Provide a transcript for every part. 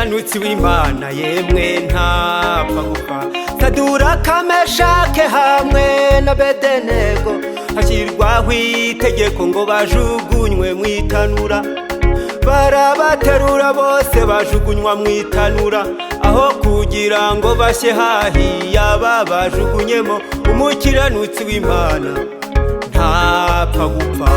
umukiranutsi w'Imana yemwe ntapfa gupfa. Saduraka Meshake hamwe na Abedenego hashyirwaho itegeko ngo bajugunywe mu itanura. Barabaterura bose bajugunywa mu itanura, aho kugira ngo bashye hahiya babajugunyemo. Umukiranutsi w'Imana ntapfa gupfa.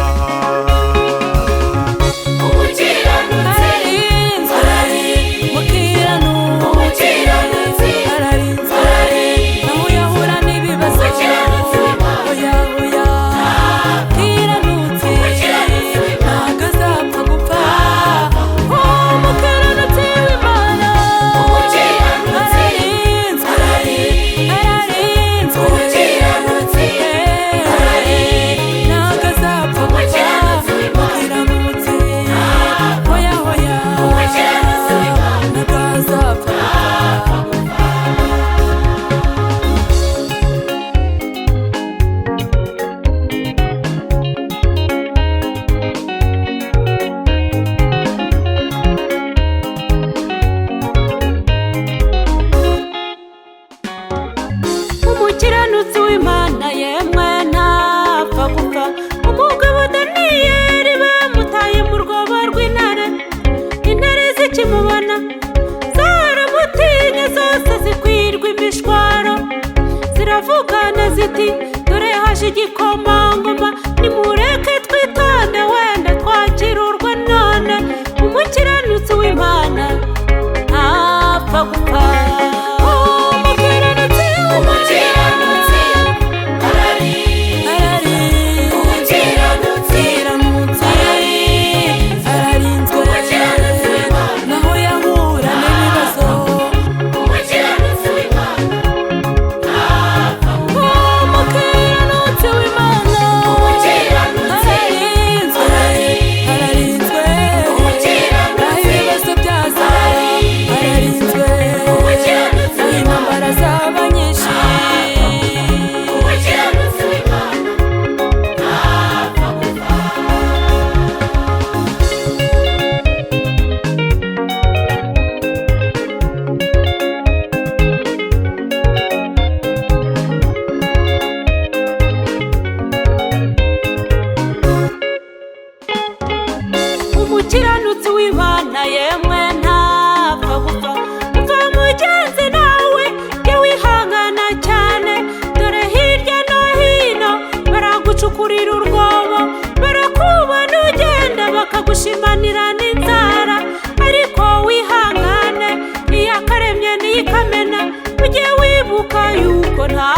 Umukiranutsi w'Imana yemwe ntapfa gupfa. Umugabo Daniyeli bamutaye mu rwobo rw'intare. Intare zikimubona zaramutinye, zose zikwirwa imishwaro. Ziravugana ziti dore haje igikomangoma, nimureke twitonde wenda twakirurwa none. Umukiranutsi w'Imana ntapfa gupfa. Umukiranutsi w'Imana yemwe ntapfa gupfa. Umva mugenzi nawe jya wihangana cyane, dore hirya no hino baragucukurira urwobo. Barakubona ugenda bakagushimanira n'inzara, ariko wihangane, iyakaremye niyo ikamena. Ujye wibuka yuko nta